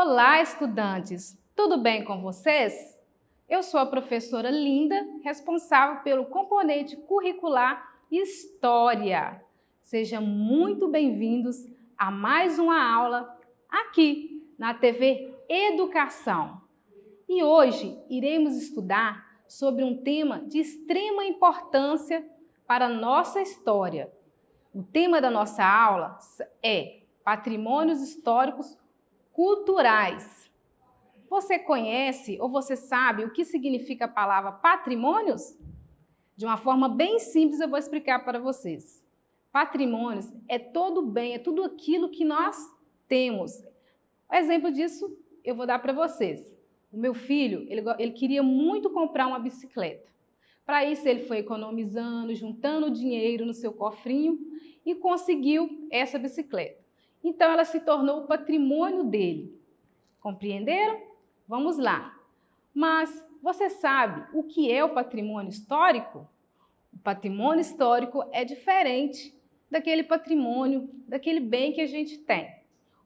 Olá, estudantes! Tudo bem com vocês? Eu sou a professora Linda, responsável pelo componente curricular História. Sejam muito bem-vindos a mais uma aula aqui na TV Educação. E hoje iremos estudar sobre um tema de extrema importância para a nossa história. O tema da nossa aula é Patrimônios Históricos Culturais. Você conhece ou você sabe o que significa a palavra patrimônios? De uma forma bem simples eu vou explicar para vocês. Patrimônios é todo bem, é tudo aquilo que nós temos. O exemplo disso eu vou dar para vocês. O meu filho, ele queria muito comprar uma bicicleta. Para isso ele foi economizando, juntando dinheiro no seu cofrinho e conseguiu essa bicicleta. Então ela se tornou o patrimônio dele. Compreenderam? Vamos lá. Mas você sabe o que é o patrimônio histórico? O patrimônio histórico é diferente daquele patrimônio, daquele bem que a gente tem.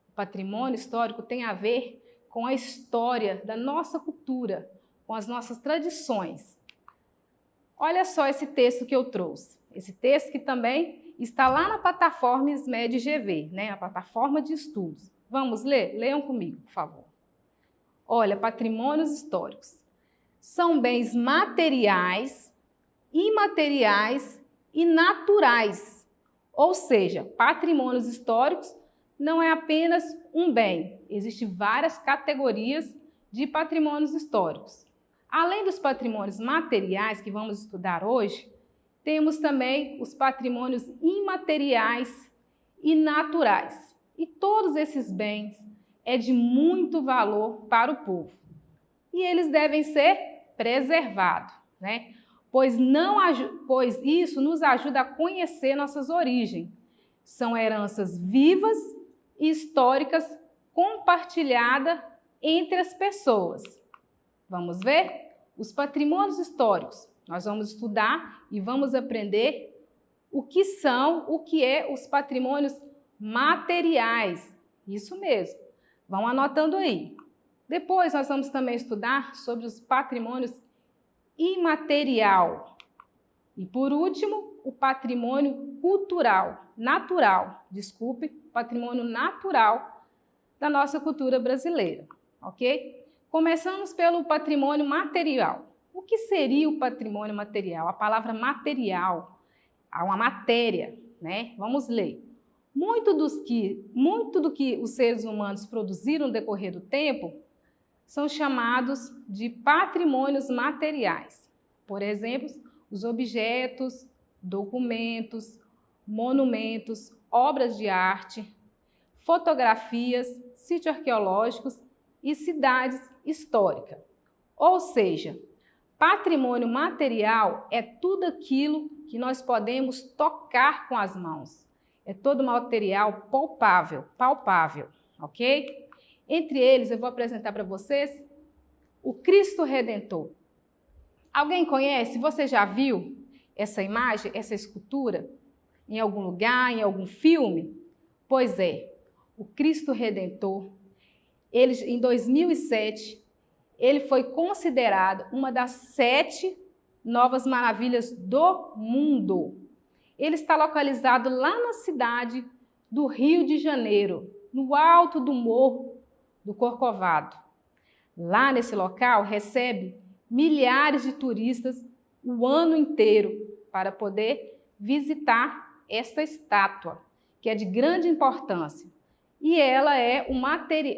O patrimônio histórico tem a ver com a história da nossa cultura, com as nossas tradições. Olha só esse texto que eu trouxe. Esse texto que também está lá na plataforma SMED GV, né? A plataforma de estudos. Vamos ler? Leiam comigo, por favor. Olha, patrimônios históricos. São bens materiais, imateriais e naturais. Ou seja, patrimônios históricos não é apenas um bem. Existem várias categorias de patrimônios históricos. Além dos patrimônios materiais que vamos estudar hoje, temos também os patrimônios imateriais e naturais. E todos esses bens é de muito valor para o povo. E eles devem ser preservados, né? Pois isso nos ajuda a conhecer nossas origens. São heranças vivas e históricas compartilhadas entre as pessoas. Vamos ver? Os patrimônios históricos. Nós vamos estudar e vamos aprender o que é os patrimônios materiais. Isso mesmo. Vão anotando aí. Depois nós vamos também estudar sobre os patrimônios imaterial. E por último, o patrimônio patrimônio natural da nossa cultura brasileira, ok? Começamos pelo patrimônio material. O que seria o patrimônio material? A palavra material é uma matéria, né? Vamos ler. Muito do que os seres humanos produziram no decorrer do tempo são chamados de patrimônios materiais. Por exemplo, os objetos, documentos, monumentos, obras de arte, fotografias, sítios arqueológicos e cidades históricas. Ou seja, patrimônio material é tudo aquilo que nós podemos tocar com as mãos. É todo material palpável, ok? Entre eles, eu vou apresentar para vocês o Cristo Redentor. Alguém conhece? Você já viu essa imagem, essa escultura em algum lugar, em algum filme? Pois é, o Cristo Redentor, em 2007, ele foi considerado uma das 7 novas maravilhas do mundo. Ele está localizado lá na cidade do Rio de Janeiro, no alto do Morro do Corcovado. Lá nesse local recebe milhares de turistas o ano inteiro para poder visitar esta estátua, que é de grande importância. E ela é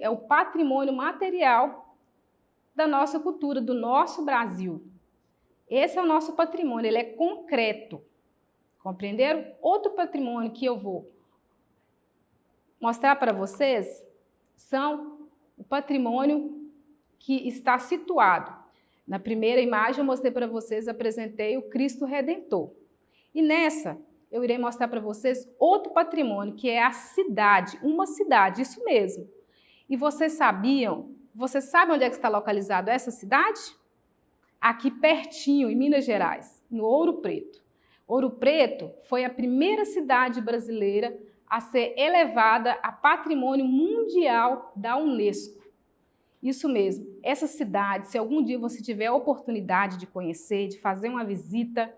o patrimônio material da nossa cultura, do nosso Brasil. Esse é o nosso patrimônio, ele é concreto. Compreenderam? Outro patrimônio que eu vou mostrar para vocês são o patrimônio que está situado. Na primeira imagem eu mostrei para vocês, apresentei o Cristo Redentor. E nessa eu irei mostrar para vocês outro patrimônio, que é a cidade, uma cidade, isso mesmo. E vocês sabem onde é que está localizada essa cidade? Aqui pertinho, em Minas Gerais, em Ouro Preto. Ouro Preto foi a primeira cidade brasileira a ser elevada a patrimônio mundial da Unesco. Isso mesmo. Essa cidade, se algum dia você tiver a oportunidade de conhecer, de fazer uma visita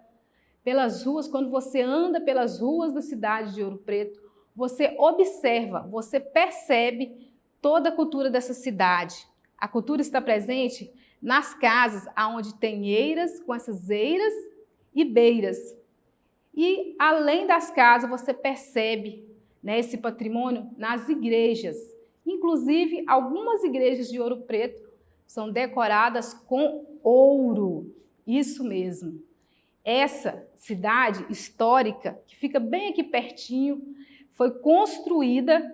pelas ruas, quando você anda pelas ruas da cidade de Ouro Preto, você observa, você percebe toda a cultura dessa cidade. A cultura está presente nas casas onde tem eiras, com essas eiras e beiras. E além das casas, você percebe, né, esse patrimônio nas igrejas. Inclusive, algumas igrejas de Ouro Preto são decoradas com ouro. Isso mesmo. Essa cidade histórica, que fica bem aqui pertinho, foi construída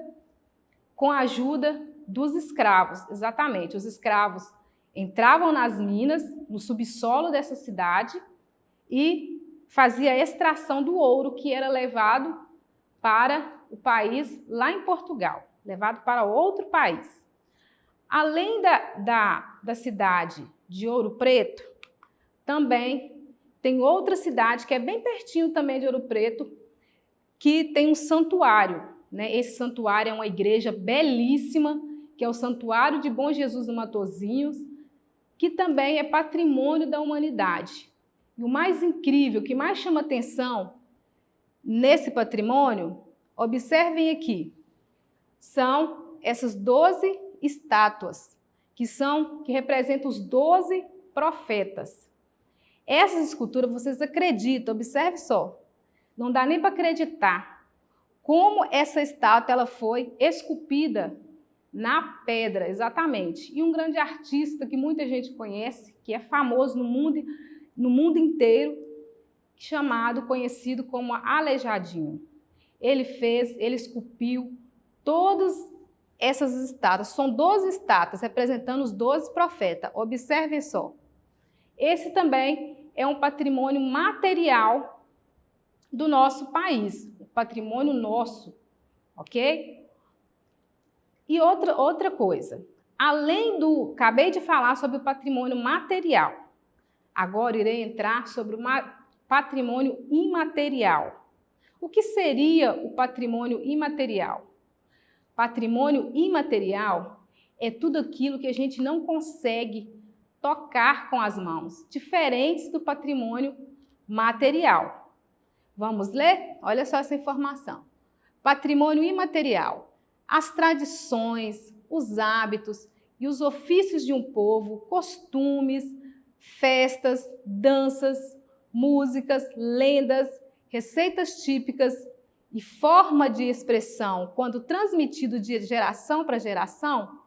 com a ajuda dos escravos. Exatamente, os escravos entravam nas minas, no subsolo dessa cidade e fazia a extração do ouro que era levado para o país lá em Portugal, levado para outro país. Além da cidade de Ouro Preto, também tem outra cidade que é bem pertinho também de Ouro Preto, que tem um santuário, né? Esse santuário é uma igreja belíssima, que é o Santuário de Bom Jesus do Matozinhos, que também é patrimônio da humanidade. E o mais incrível, o que mais chama atenção nesse patrimônio, observem aqui, são essas 12 estátuas, que representam os 12 profetas. Essas esculturas, vocês acreditam, observe só, não dá nem para acreditar como essa estátua ela foi esculpida na pedra, exatamente. E um grande artista que muita gente conhece, que é famoso no mundo inteiro, conhecido como Aleijadinho. Ele esculpiu todas essas estátuas. São 12 estátuas representando os 12 profetas. Observem só. Esse também é um patrimônio material do nosso país, o patrimônio nosso, ok? E outra coisa, acabei de falar sobre o patrimônio material, agora irei entrar sobre o patrimônio imaterial. O que seria o patrimônio imaterial? Patrimônio imaterial é tudo aquilo que a gente não consegue tocar com as mãos, diferentes do patrimônio material. Vamos ler? Olha só essa informação. Patrimônio imaterial. As tradições, os hábitos e os ofícios de um povo, costumes, festas, danças, músicas, lendas, receitas típicas e forma de expressão, quando transmitido de geração para geração,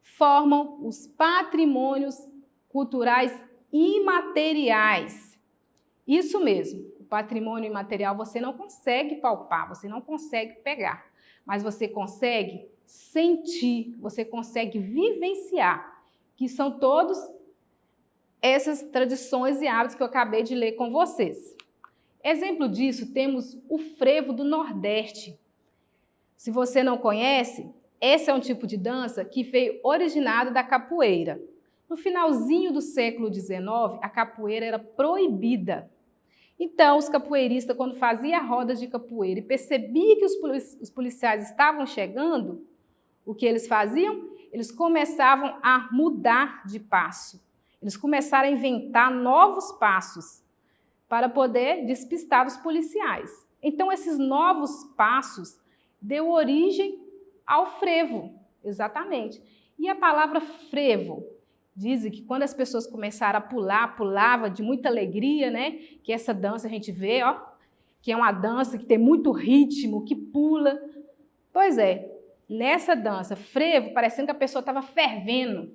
formam os patrimônios culturais imateriais. Isso mesmo, o patrimônio imaterial você não consegue palpar, você não consegue pegar, mas você consegue sentir, você consegue vivenciar, que são todos essas tradições e hábitos que eu acabei de ler com vocês. Exemplo disso, temos o frevo do Nordeste. Se você não conhece, esse é um tipo de dança que veio originado da capoeira. No finalzinho do século XIX, a capoeira era proibida. Então, os capoeiristas, quando faziam rodas de capoeira e percebiam que os policiais estavam chegando, o que eles faziam? Eles começavam a mudar de passo. Eles começaram a inventar novos passos para poder despistar os policiais. Então, esses novos passos deu origem ao frevo, exatamente. E a palavra frevo, dizem que quando as pessoas começaram a pular, pulava de muita alegria, né? Que essa dança a gente vê, ó, que é uma dança que tem muito ritmo, que pula. Pois é, nessa dança, frevo, parecendo que a pessoa estava fervendo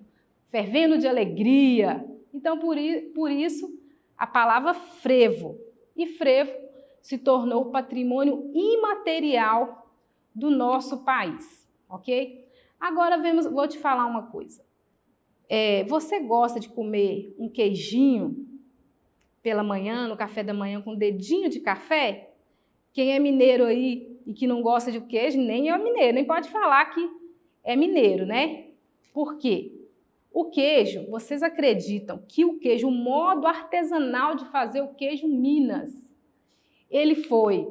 de alegria. Então, por isso, a palavra frevo. E frevo se tornou patrimônio imaterial do nosso país, ok? Agora vou te falar uma coisa. Você gosta de comer um queijinho pela manhã, no café da manhã, com um dedinho de café? Quem é mineiro aí e que não gosta de queijo, nem é mineiro, nem pode falar que é mineiro, né? Por quê? O queijo, vocês acreditam que o queijo, o modo artesanal de fazer o queijo Minas, ele foi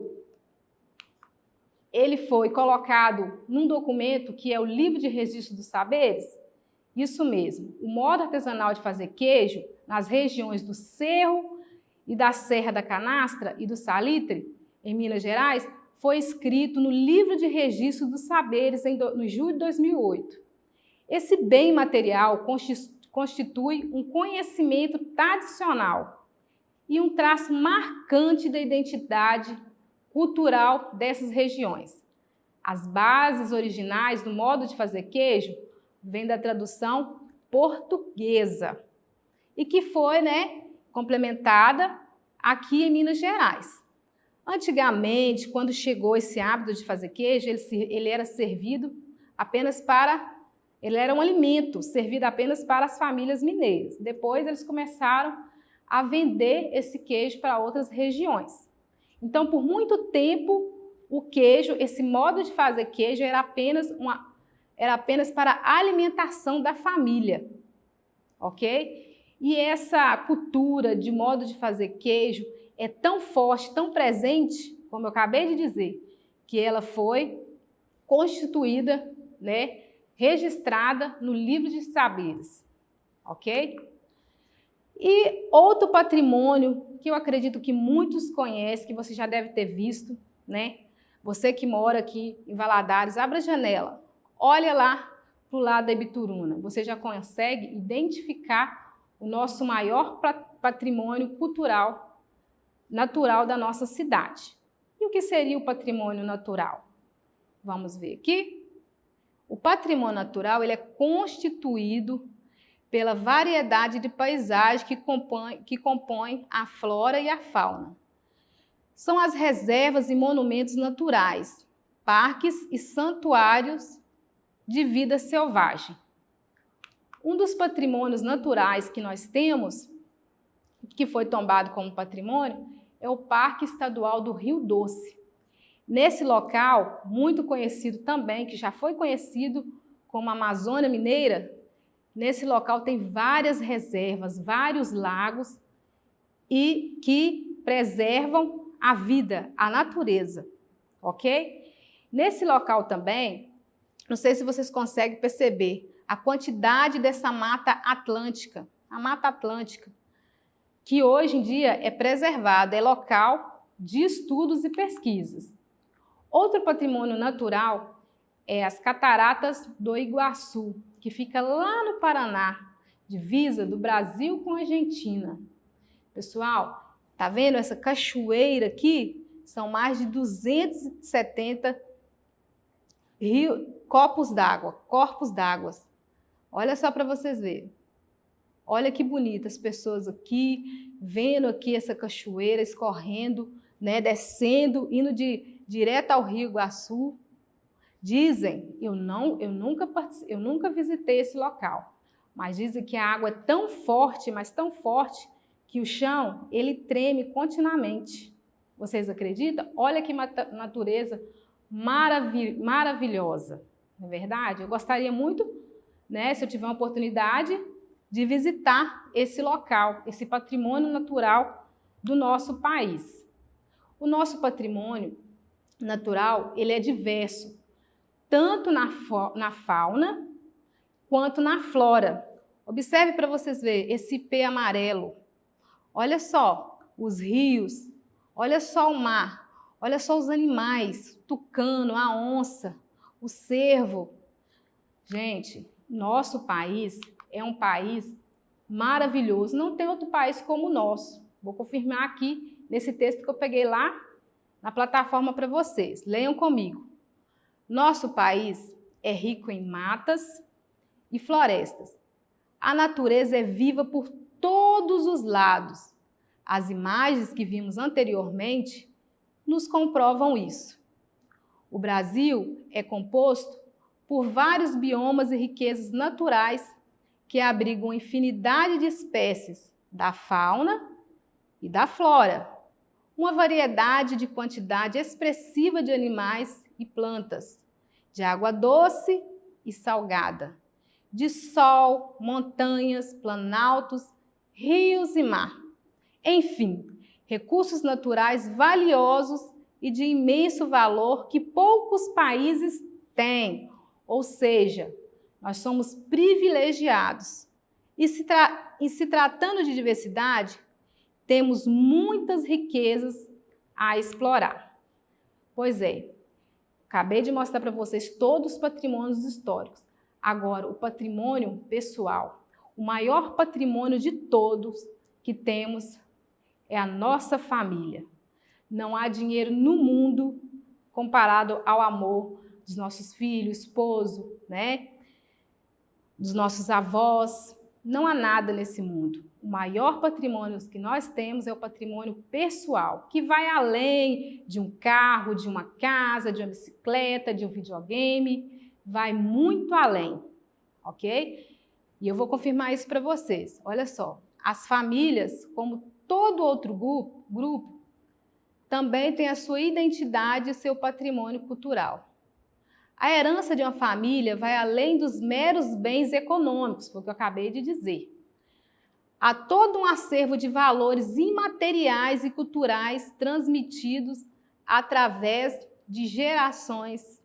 colocado num documento que é o Livro de Registro dos Saberes, Isso mesmo, o modo artesanal de fazer queijo nas regiões do Cerro e da Serra da Canastra e do Salitre, em Minas Gerais, foi escrito no Livro de Registro dos Saberes no julho de 2008. Esse bem material constitui um conhecimento tradicional e um traço marcante da identidade cultural dessas regiões. As bases originais do modo de fazer queijo vêm da tradução portuguesa e que foi, complementada aqui em Minas Gerais. Antigamente, quando chegou esse hábito de fazer queijo, ele era servido apenas para... Ele era um alimento servido apenas para as famílias mineiras. Depois, eles começaram a vender esse queijo para outras regiões. Então, por muito tempo, o queijo, esse modo de fazer queijo era apenas para a alimentação da família, ok? E essa cultura de modo de fazer queijo é tão forte, tão presente, como eu acabei de dizer, que ela foi constituída, registrada no Livro de Saberes, ok? E outro patrimônio que eu acredito que muitos conhecem, que você já deve ter visto, Você que mora aqui em Valadares, abra a janela, olha lá para o lado da Ibituruna. Você já consegue identificar o nosso maior patrimônio cultural, natural da nossa cidade. E o que seria o patrimônio natural? Vamos ver aqui. O patrimônio natural ele é constituído pela variedade de paisagem que compõe a flora e a fauna. São as reservas e monumentos naturais, parques e santuários de vida selvagem. Um dos patrimônios naturais que nós temos, que foi tombado como patrimônio, é o Parque Estadual do Rio Doce. Nesse local, muito conhecido também, que já foi conhecido como Amazônia Mineira, nesse local tem várias reservas, vários lagos e que preservam a vida, a natureza, ok? Nesse local também, não sei se vocês conseguem perceber a quantidade dessa mata atlântica, a Mata Atlântica, que hoje em dia é preservada, é local de estudos e pesquisas. Outro patrimônio natural é as Cataratas do Iguaçu, que fica lá no Paraná, divisa do Brasil com a Argentina. Pessoal, tá vendo essa cachoeira aqui? São mais de 270 corpos d'água. Olha só para vocês verem. Olha que bonita as pessoas aqui, vendo aqui essa cachoeira escorrendo, descendo, indo direto ao Rio Iguaçu. Dizem, eu nunca visitei esse local, mas dizem que a água é tão forte, mas tão forte, que o chão, ele treme continuamente. Vocês acreditam? Olha que natureza maravilhosa, não é verdade? Eu gostaria muito, se eu tiver uma oportunidade, de visitar esse local, esse patrimônio natural do nosso país. O nosso patrimônio natural, ele é diverso, tanto na fauna quanto na flora. Observe para vocês verem esse ipê amarelo. Olha só os rios, olha só o mar, olha só os animais, o tucano, a onça, o cervo. Gente, nosso país é um país maravilhoso, não tem outro país como o nosso. Vou confirmar aqui nesse texto que eu peguei lá na plataforma para vocês. Leiam comigo. Nosso país é rico em matas e florestas. A natureza é viva por todos os lados. As imagens que vimos anteriormente nos comprovam isso. O Brasil é composto por vários biomas e riquezas naturais que abrigam infinidade de espécies da fauna e da flora, uma variedade de quantidade expressiva de animais e plantas, de água doce e salgada, de sol, montanhas, planaltos, rios e mar. Enfim, recursos naturais valiosos e de imenso valor que poucos países têm. Ou seja, Nós somos privilegiados. E se tratando de diversidade, temos muitas riquezas a explorar. Pois é, acabei de mostrar para vocês todos os patrimônios históricos. Agora, o patrimônio pessoal, o maior patrimônio de todos que temos é a nossa família. Não há dinheiro no mundo comparado ao amor dos nossos filhos, esposo, né? Dos nossos avós. Não há nada nesse mundo. O maior patrimônio que nós temos é o patrimônio pessoal, que vai além de um carro, de uma casa, de uma bicicleta, de um videogame, vai muito além, ok? E eu vou confirmar isso para vocês. Olha só, as famílias, como todo outro grupo, também tem a sua identidade e seu patrimônio cultural. A herança de uma família vai além dos meros bens econômicos, foi o que eu acabei de dizer. Há todo um acervo de valores imateriais e culturais transmitidos através de gerações.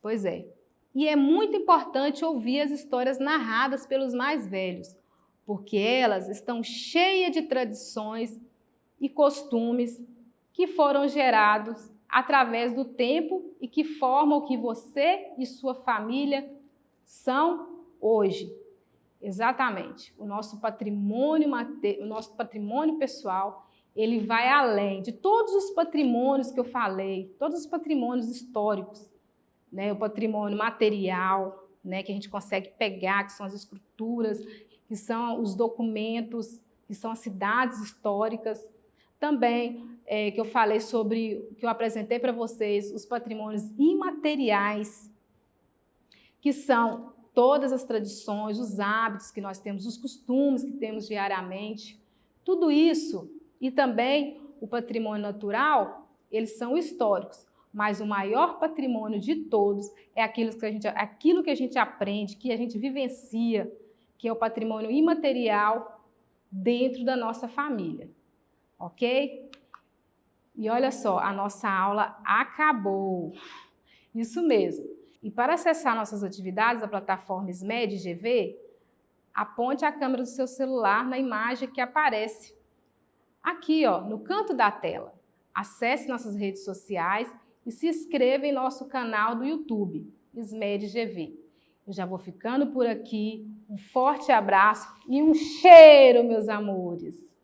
Pois é. E é muito importante ouvir as histórias narradas pelos mais velhos, porque elas estão cheias de tradições e costumes que foram gerados através do tempo e que formam o que você e sua família são hoje. Exatamente. O nosso patrimônio pessoal, ele vai além de todos os patrimônios que eu falei, todos os patrimônios históricos, né? O patrimônio material, né? Que a gente consegue pegar, que são as escrituras, que são os documentos, que são as cidades históricas. Também, que eu falei sobre, que eu apresentei para vocês, os patrimônios imateriais, que são todas as tradições, os hábitos que nós temos, os costumes que temos diariamente, tudo isso, e também o patrimônio natural, eles são históricos, mas o maior patrimônio de todos é aquilo que a gente aprende, que a gente vivencia, que é o patrimônio imaterial dentro da nossa família. Ok? E olha só, a nossa aula acabou. Isso mesmo. E para acessar nossas atividades da plataforma SMED GV, aponte a câmera do seu celular na imagem que aparece aqui, ó, no canto da tela. Acesse nossas redes sociais e se inscreva em nosso canal do YouTube, SMED GV. Eu já vou ficando por aqui. Um forte abraço e um cheiro, meus amores!